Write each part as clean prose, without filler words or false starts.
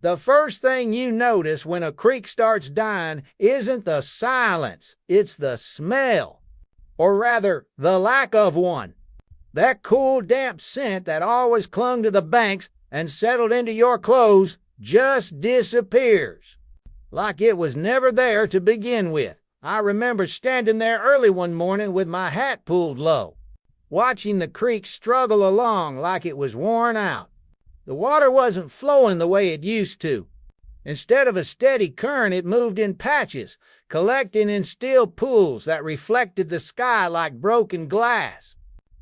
The first thing you notice when a creek starts dying isn't the silence, it's the smell. Or rather, the lack of one. That cool, damp scent that always clung to the banks and settled into your clothes just disappears. Like it was never there to begin with. I remember standing there early one morning with my hat pulled low, watching the creek struggle along like it was worn out. The water wasn't flowing the way it used to. Instead of a steady current, it moved in patches, collecting in still pools that reflected the sky like broken glass.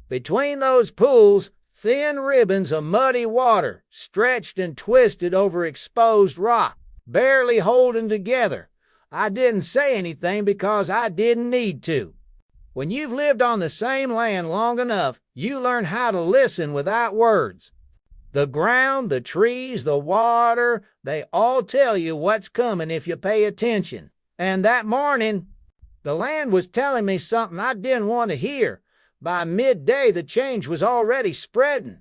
Between those pools, thin ribbons of muddy water stretched and twisted over exposed rock, barely holding together. I didn't say anything because I didn't need to. When you've lived on the same land long enough, you learn how to listen without words. The ground, the trees, the water, they all tell you what's coming if you pay attention. And that morning, the land was telling me something I didn't want to hear. By midday, the change was already spreading.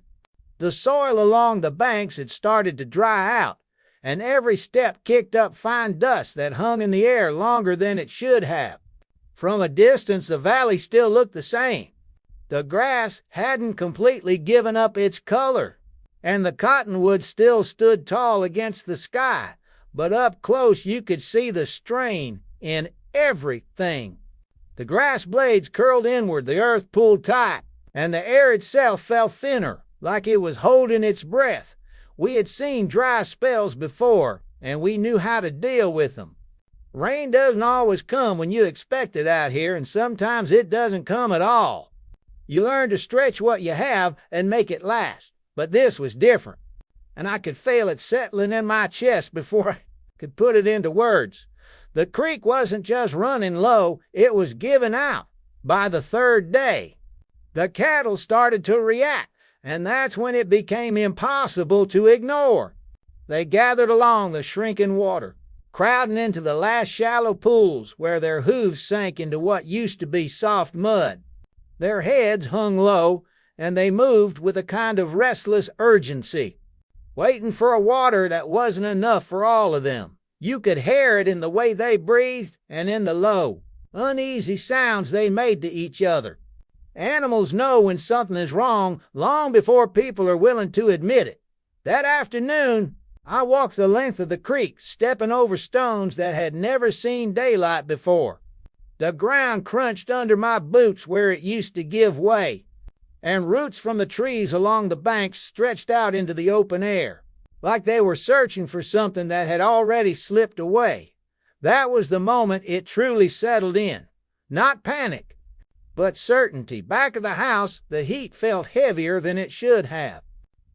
The soil along the banks had started to dry out, and every step kicked up fine dust that hung in the air longer than it should have. From a distance, the valley still looked the same. The grass hadn't completely given up its color, and the cottonwood still stood tall against the sky, but up close you could see the strain in everything. The grass blades curled inward, the earth pulled tight, and the air itself felt thinner, like it was holding its breath. We had seen dry spells before, and we knew how to deal with them. Rain doesn't always come when you expect it out here, and sometimes it doesn't come at all. You learn to stretch what you have and make it last. But this was different, and I could feel it settling in my chest before I could put it into words. The creek wasn't just running low, it was giving out. By the third day, the cattle started to react, and that's when it became impossible to ignore. They gathered along the shrinking water, crowding into the last shallow pools where their hooves sank into what used to be soft mud. Their heads hung low, and they moved with a kind of restless urgency, waiting for a water that wasn't enough for all of them. You could hear it in the way they breathed and in the low, uneasy sounds they made to each other. Animals know when something is wrong long before people are willing to admit it. That afternoon, I walked the length of the creek, stepping over stones that had never seen daylight before. The ground crunched under my boots where it used to give way, and roots from the trees along the banks stretched out into the open air, like they were searching for something that had already slipped away. That was the moment it truly settled in. Not panic, but certainty. Back of the house, the heat felt heavier than it should have,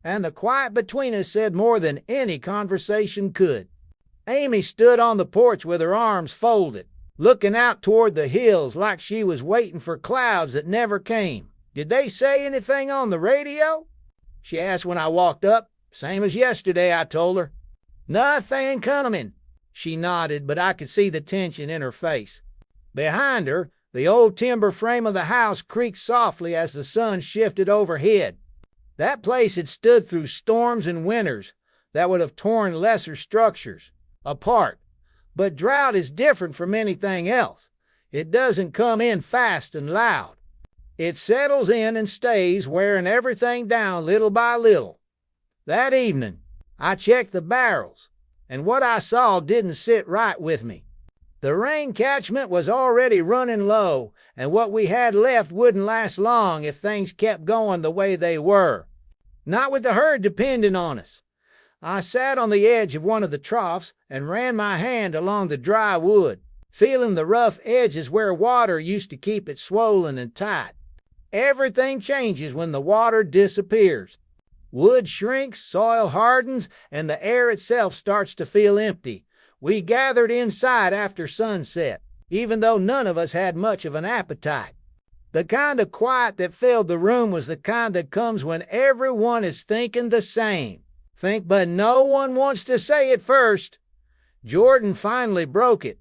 and the quiet between us said more than any conversation could. Amy stood on the porch with her arms folded, looking out toward the hills like she was waiting for clouds that never came. "Did they say anything on the radio?" she asked when I walked up. "Same as yesterday," I told her. "Nothing coming." She nodded, but I could see the tension in her face. Behind her, the old timber frame of the house creaked softly as the sun shifted overhead. That place had stood through storms and winters that would have torn lesser structures apart. But drought is different from anything else. It doesn't come in fast and loud. It settles in and stays, wearing everything down little by little. That evening, I checked the barrels, and what I saw didn't sit right with me. The rain catchment was already running low, and what we had left wouldn't last long if things kept going the way they were. Not with the herd depending on us. I sat on the edge of one of the troughs and ran my hand along the dry wood, feeling the rough edges where water used to keep it swollen and tight. Everything changes when the water disappears. Wood shrinks, soil hardens, and the air itself starts to feel empty. We gathered inside after sunset, even though none of us had much of an appetite. The kind of quiet that filled the room was the kind that comes when everyone is thinking the same. But no one wants to say it first. Jordan finally broke it,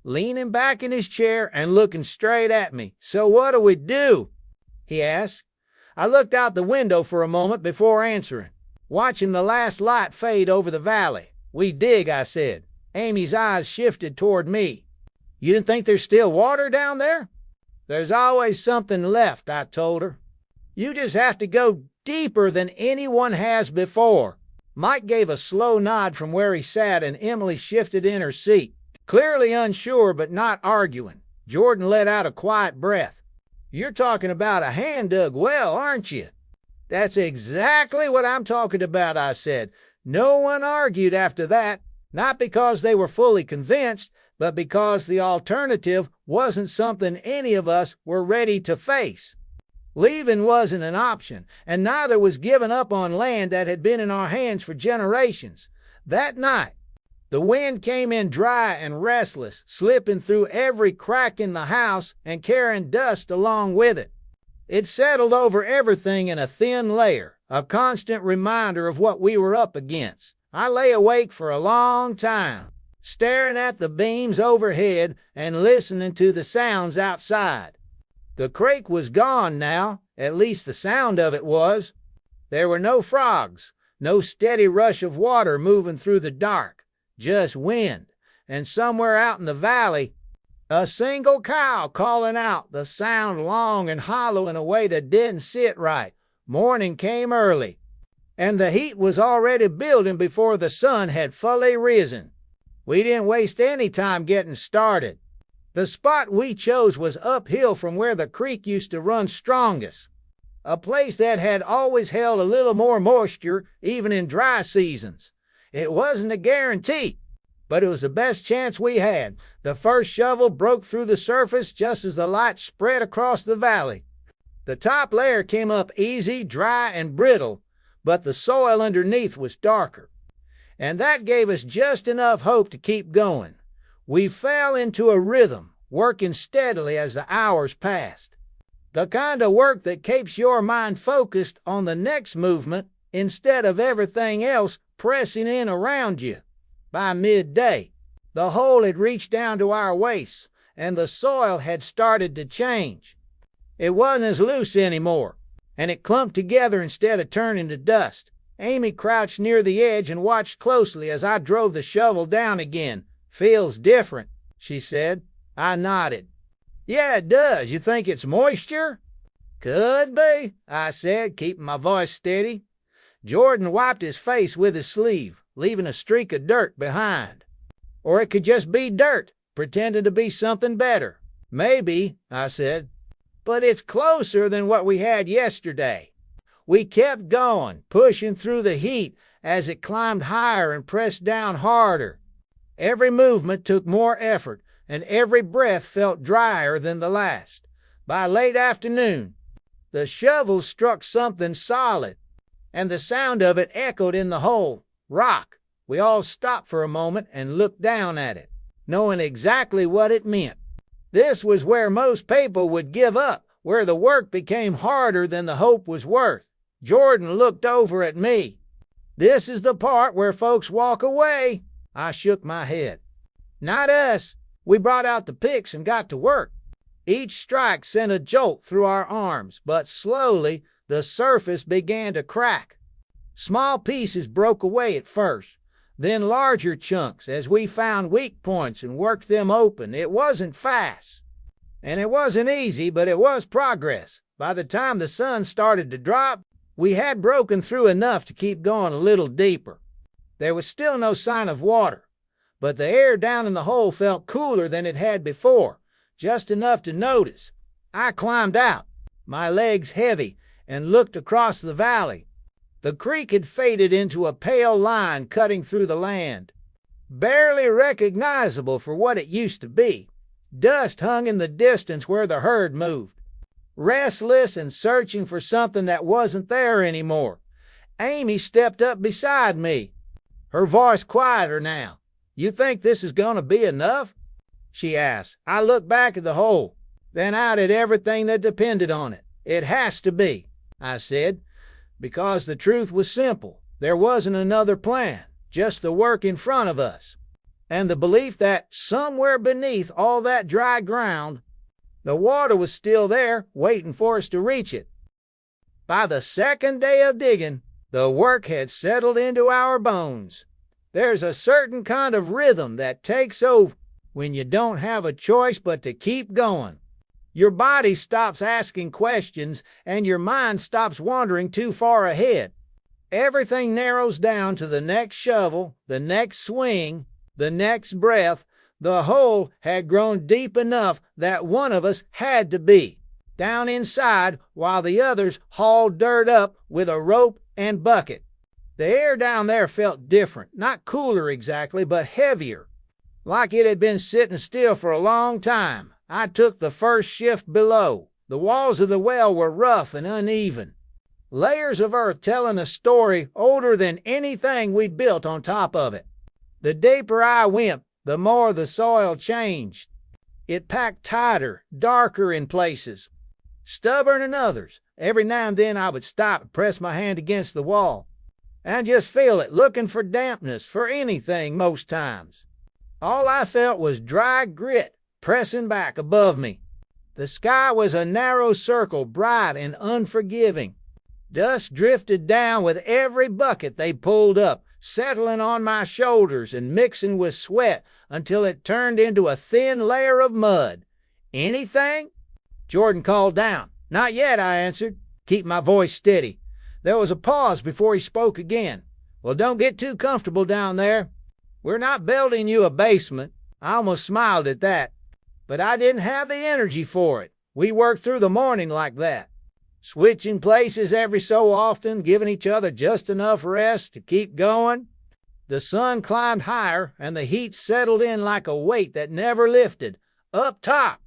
leaning back in his chair and looking straight at me. "So what do we do?" he asked. I looked out the window for a moment before answering, watching the last light fade over the valley. We dig, I said. Amy's eyes shifted toward me. You didn't think there's still water down there? There's always something left, I told her. You just have to go deeper than anyone has before. Mike gave a slow nod from where he sat, and Emily shifted in her seat, clearly unsure but not arguing. Jordan let out a quiet breath. You're talking about a hand-dug well, aren't you? That's exactly what I'm talking about, I said. No one argued after that, not because they were fully convinced, but because the alternative wasn't something any of us were ready to face. Leaving wasn't an option, and neither was giving up on land that had been in our hands for generations. That night, the wind came in dry and restless, slipping through every crack in the house and carrying dust along with it. It settled over everything in a thin layer, a constant reminder of what we were up against. I lay awake for a long time, staring at the beams overhead and listening to the sounds outside. The creek was gone now, at least the sound of it was. There were no frogs, no steady rush of water moving through the dark, just wind, and somewhere out in the valley, a single cow calling out, the sound long and hollow in a way that didn't sit right. Morning came early, and the heat was already building before the sun had fully risen. We didn't waste any time getting started. The spot we chose was uphill from where the creek used to run strongest, a place that had always held a little more moisture even in dry seasons. It wasn't a guarantee, but it was the best chance we had. The first shovel broke through the surface just as the light spread across the valley. The top layer came up easy, dry, and brittle, but the soil underneath was darker, and that gave us just enough hope to keep going. We fell into a rhythm, working steadily as the hours passed. The kind of work that keeps your mind focused on the next movement instead of everything else pressing in around you. By midday, the hole had reached down to our waists, and the soil had started to change. It wasn't as loose anymore, and it clumped together instead of turning to dust. Amy crouched near the edge and watched closely as I drove the shovel down again. Feels different, she said. I nodded. Yeah, it does. You think it's moisture? Could be, I said, keeping my voice steady. Jordan wiped his face with his sleeve, leaving a streak of dirt behind. Or it could just be dirt, pretending to be something better. Maybe, I said. But it's closer than what we had yesterday. We kept going, pushing through the heat as it climbed higher and pressed down harder. Every movement took more effort, and every breath felt drier than the last. By late afternoon, the shovel struck something solid, and the sound of it echoed in the hole. Rock. We all stopped for a moment and looked down at it, knowing exactly what it meant. This was where most people would give up, where the work became harder than the hope was worth. Jordan looked over at me. This is the part where folks walk away. I shook my head. Not us. We brought out the picks and got to work. Each strike sent a jolt through our arms, but slowly the surface began to crack. Small pieces broke away at first, then larger chunks as we found weak points and worked them open. It wasn't fast, and it wasn't easy, but it was progress. By the time the sun started to drop, we had broken through enough to keep going a little deeper. There was still no sign of water, but the air down in the hole felt cooler than it had before, just enough to notice. I climbed out, my legs heavy, and looked across the valley. The creek had faded into a pale line cutting through the land, barely recognizable for what it used to be. Dust hung in the distance where the herd moved, restless and searching for something that wasn't there anymore. Amy stepped up beside me, her voice quieter now. You think this is going to be enough? She asked. I looked back at the hole, then out at everything that depended on it. It has to be, I said, because the truth was simple. There wasn't another plan, just the work in front of us, and the belief that somewhere beneath all that dry ground, the water was still there, waiting for us to reach it. By the second day of digging, the work had settled into our bones. There's a certain kind of rhythm that takes over when you don't have a choice but to keep going. Your body stops asking questions and your mind stops wandering too far ahead. Everything narrows down to the next shovel, the next swing, the next breath. The hole had grown deep enough that one of us had to be down inside while the others hauled dirt up with a rope and bucket. The air down there felt different, not cooler exactly, but heavier, like it had been sitting still for a long time. I took the first shift below. The walls of the well were rough and uneven, layers of earth telling a story older than anything we'd built on top of it. The deeper I went, the more the soil changed. It packed tighter, darker in places, stubborn in others. Every now and then I would stop and press my hand against the wall and just feel it, looking for dampness, for anything most times. All I felt was dry grit pressing back above me. The sky was a narrow circle, bright and unforgiving. Dust drifted down with every bucket they pulled up, settling on my shoulders and mixing with sweat until it turned into a thin layer of mud. "Anything?" Jordan called down. "Not yet," I answered, keeping my voice steady. There was a pause before he spoke again. "Well, don't get too comfortable down there. We're not building you a basement." I almost smiled at that, but I didn't have the energy for it. We worked through the morning like that, switching places every so often, giving each other just enough rest to keep going. The sun climbed higher, and the heat settled in like a weight that never lifted. Up top,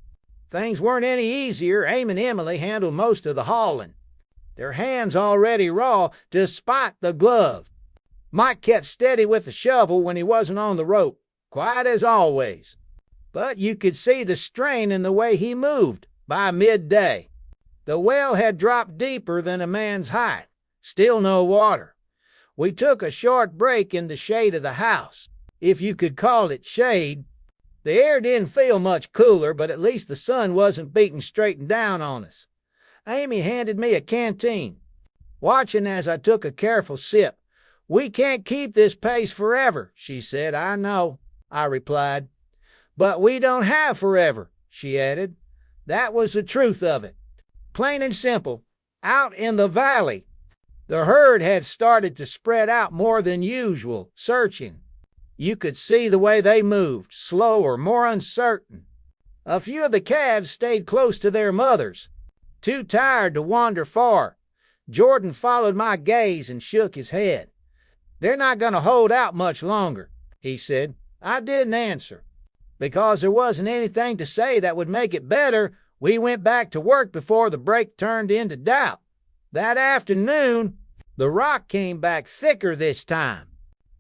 things weren't any easier. Aim and Emily handled most of the hauling, their hands already raw despite the glove. Mike kept steady with the shovel when he wasn't on the rope, quiet as always, but you could see the strain in the way he moved. By midday, the well had dropped deeper than a man's height. Still no water. We took a short break in the shade of the house, if you could call it shade. The air didn't feel much cooler, but at least the sun wasn't beating straight down on us. Amy handed me a canteen, watching as I took a careful sip. "We can't keep this pace forever," she said. "I know," I replied. "But we don't have forever," she added. That was the truth of it. Plain and simple. Out in the valley, the herd had started to spread out more than usual, searching. You could see the way they moved, slower, more uncertain. A few of the calves stayed close to their mothers, too tired to wander far. Jordan followed my gaze and shook his head. "They're not going to hold out much longer," he said. I didn't answer. Because there wasn't anything to say that would make it better, we went back to work before the break turned into doubt. That afternoon, the rock came back thicker this time.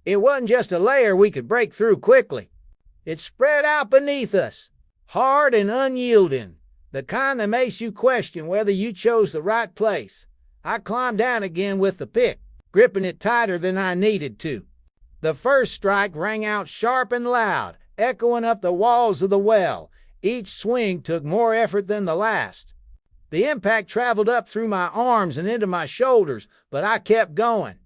It wasn't just a layer we could break through quickly. It spread out beneath us, hard and unyielding, the kind that makes you question whether you chose the right place. I climbed down again with the pick, gripping it tighter than I needed to. The first strike rang out sharp and loud, echoing up the walls of the well. Each swing took more effort than the last. The impact traveled up through my arms and into my shoulders, but I kept going,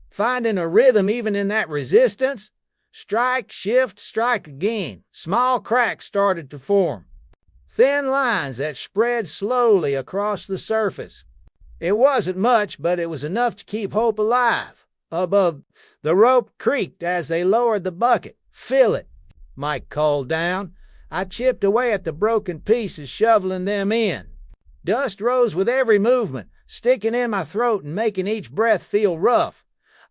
finding a rhythm even in that resistance. Strike, shift, strike again. Small cracks started to form, thin lines that spread slowly across the surface. It wasn't much, but it was enough to keep hope alive. Above, the rope creaked as they lowered the bucket. "Fill it," Mike called down. I chipped away at the broken pieces, shoveling them in. Dust rose with every movement, sticking in my throat and making each breath feel rough.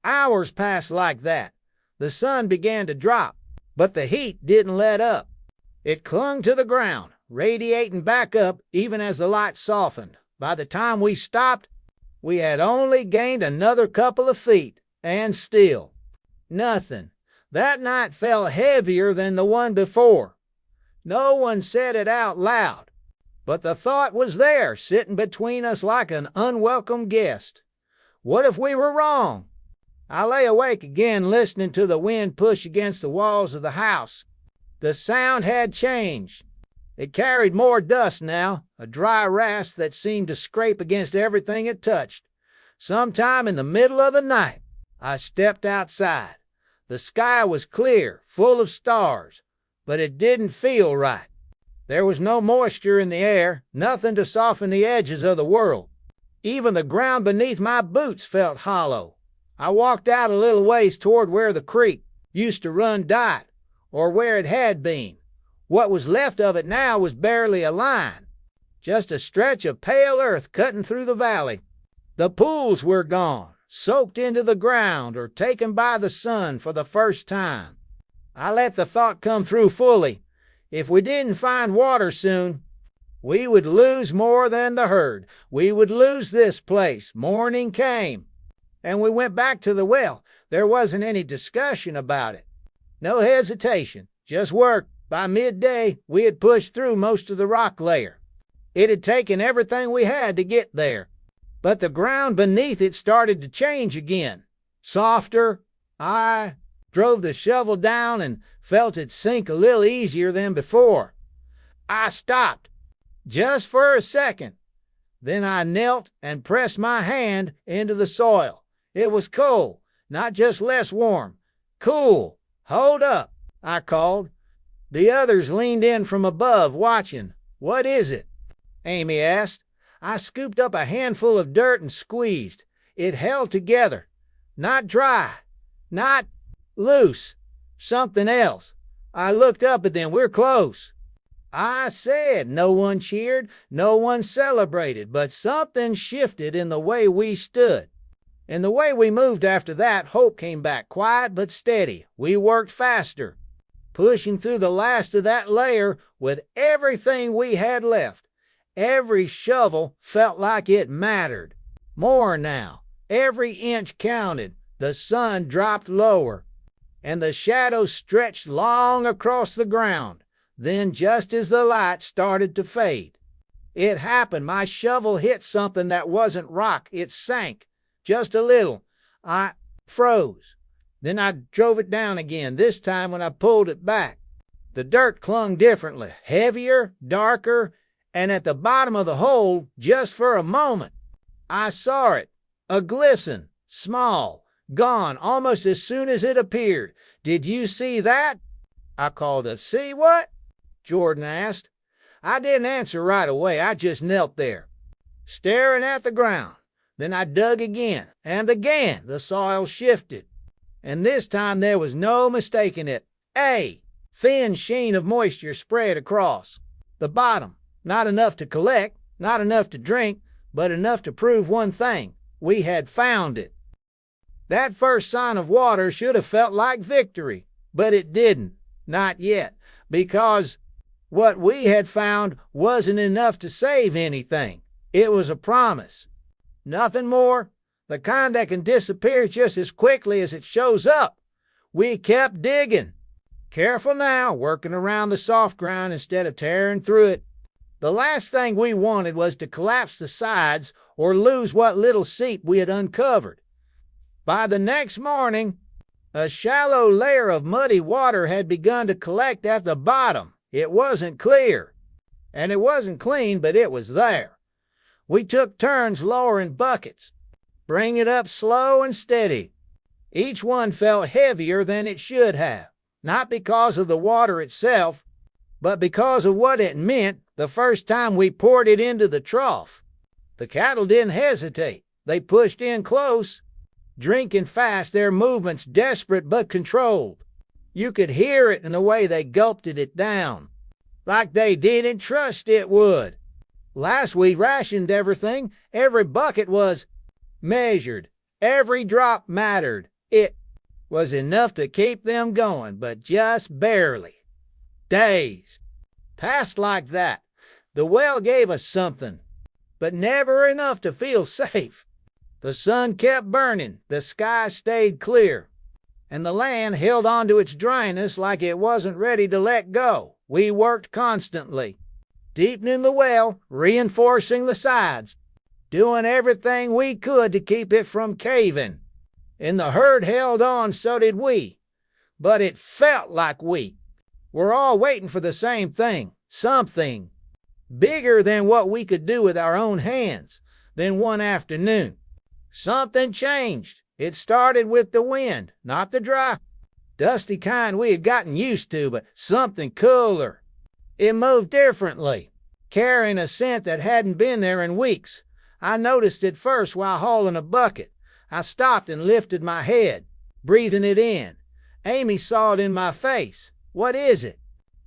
Hours passed like that. The sun began to drop, but the heat didn't let up. It clung to the ground, radiating back up even as the light softened. By the time we stopped, we had only gained another couple of feet, and still nothing. That night felt heavier than the one before. No one said it out loud, but the thought was there, sitting between us like an unwelcome guest. What if we were wrong? I lay awake again, listening to the wind push against the walls of the house. The sound had changed. It carried more dust now, a dry rasp that seemed to scrape against everything it touched. Sometime in the middle of the night, I stepped outside. The sky was clear, full of stars, but it didn't feel right. There was no moisture in the air, nothing to soften the edges of the world. Even the ground beneath my boots felt hollow. I walked out a little ways toward where the creek used to run dight, or where it had been. What was left of it now was barely a line, just a stretch of pale earth cutting through the valley. The pools were gone, soaked into the ground or taken by the sun for the first time. I let the thought come through fully. If we didn't find water soon, we would lose more than the herd. We would lose this place. Morning came, and we went back to the well. There wasn't any discussion about it. No hesitation, just work. By midday, we had pushed through most of the rock layer. It had taken everything we had to get there, but the ground beneath it started to change again. Softer. I drove the shovel down and felt it sink a little easier than before. I stopped, just for a second. Then I knelt and pressed my hand into the soil. It was cold, not just less warm. Cool. Hold up, I called. The others leaned in from above, watching. What is it? Amy asked. I scooped up a handful of dirt and squeezed. It held together. Not dry. Not loose. Something else. I looked up at them. We're close. I said. No one cheered. No one celebrated. But something shifted in the way we stood. In the way we moved after that, hope came back, quiet but steady. We worked faster, pushing through the last of that layer with everything we had left. Every shovel felt like it mattered. More now. Every inch counted. The sun dropped lower, and the shadows stretched long across the ground. Then, just as the light started to fade, it happened. My shovel hit something that wasn't rock. It sank. Just a little. I froze. Then I drove it down again, this time when I pulled it back. The dirt clung differently, heavier, darker, and at the bottom of the hole, just for a moment, I saw it, a glisten, small, gone almost as soon as it appeared. Did you see that? I called it. See what? Jordan asked. I didn't answer right away. I just knelt there, staring at the ground. Then I dug again, and again the soil shifted. And this time there was no mistaking it. A thin sheen of moisture spread across the bottom. Not enough to collect, not enough to drink, but enough to prove one thing. We had found it. That first sign of water should have felt like victory, but it didn't. Not yet, because what we had found wasn't enough to save anything. It was a promise. Nothing more. The kind that can disappear just as quickly as it shows up. We kept digging. Careful now, working around the soft ground instead of tearing through it. The last thing we wanted was to collapse the sides or lose what little seep we had uncovered. By the next morning, a shallow layer of muddy water had begun to collect at the bottom. It wasn't clear, and it wasn't clean, but it was there. We took turns lowering buckets, bring it up slow and steady. Each one felt heavier than it should have, not because of the water itself, but because of what it meant the first time we poured it into the trough. The cattle didn't hesitate. They pushed in close, drinking fast, their movements desperate but controlled. You could hear it in the way they gulped it down, like they didn't trust it would. Last we rationed everything. Every bucket was measured. Every drop mattered. It was enough to keep them going, but just barely. Days passed like that. The well gave us something, but never enough to feel safe. The sun kept burning, the sky stayed clear, and the land held on to its dryness like it wasn't ready to let go. We worked constantly, deepening the well, reinforcing the sides, doing everything we could to keep it from caving. And the herd held on, so did we. But it felt like we were all waiting for the same thing, something bigger than what we could do with our own hands. Then one afternoon, something changed. It started with the wind, not the dry. Dusty kind we had gotten used to, but something cooler. It moved differently, carrying a scent that hadn't been there in weeks. I noticed it first while hauling a bucket. I stopped and lifted my head, breathing it in. Amy saw it in my face. "What is it?"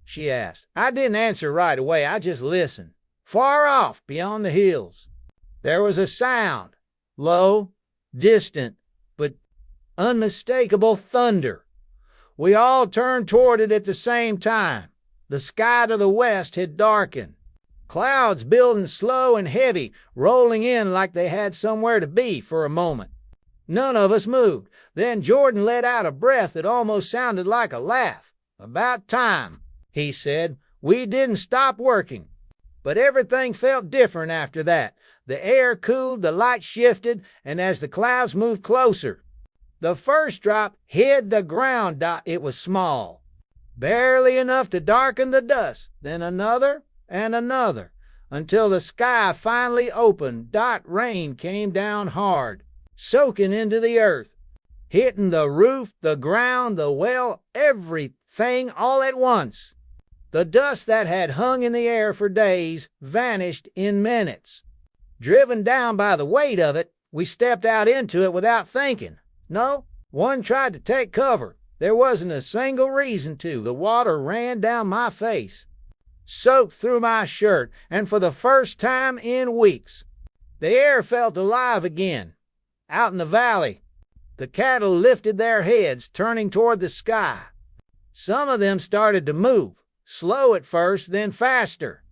she asked. I didn't answer right away. I just listened. Far off, beyond the hills, there was a sound. Low, distant, but unmistakable thunder. We all turned toward it at the same time. The sky to the west had darkened. Clouds building slow and heavy, rolling in like they had somewhere to be for a moment. None of us moved. Then Jordan let out a breath that almost sounded like a laugh. "About time," he said. We didn't stop working. But everything felt different after that. The air cooled, the light shifted, and as the clouds moved closer, the first drop hid the ground. It was small, barely enough to darken the dust, then another and another, until the sky finally opened. Rain came down hard, soaking into the earth, hitting the roof, the ground, the well, everything all at once. The dust that had hung in the air for days vanished in minutes. Driven down by the weight of it, we stepped out into it without thinking. No, one tried to take cover. There wasn't a single reason to. The water ran down my face, soaked through my shirt, and for the first time in weeks, the air felt alive again. Out in the valley, the cattle lifted their heads, turning toward the sky. Some of them started to move, slow at first, then faster,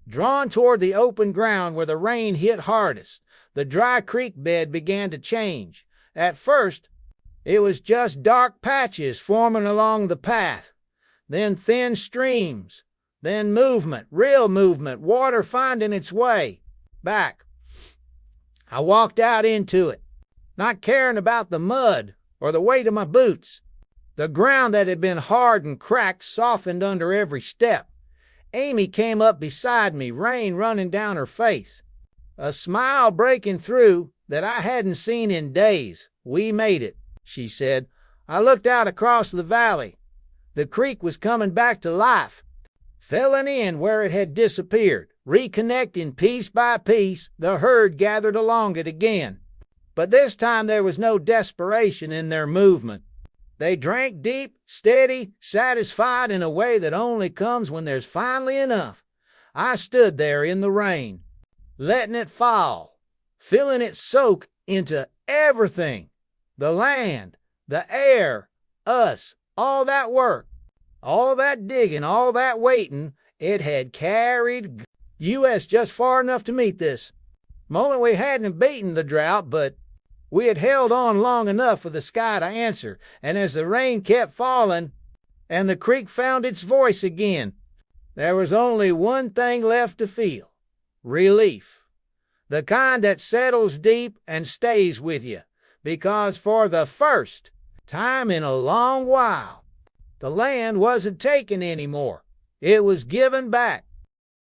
drawn toward the open ground where the rain hit hardest. The dry creek bed began to change. At first, it was just dark patches forming along the path, then thin streams, then movement, real movement, water finding its way back. I walked out into it, not caring about the mud or the weight of my boots. The ground that had been hard and cracked softened under every step. Amy came up beside me, rain running down her face, a smile breaking through that I hadn't seen in days. "We made it," she said. I looked out across the valley. The creek was coming back to life, filling in where it had disappeared, reconnecting piece by piece. The herd gathered along it again. But this time there was no desperation in their movement. They drank deep, steady, satisfied in a way that only comes when there's finally enough. I stood there in the rain, letting it fall, feeling it soak into everything. The land, the air, us, all that work, all that digging, all that waiting, it had carried us just far enough to meet this moment. We hadn't beaten the drought, but we had held on long enough for the sky to answer, and as the rain kept falling and the creek found its voice again, there was only one thing left to feel: relief. The kind that settles deep and stays with you, because for the first time in a long while, the land wasn't taken anymore. It was given back.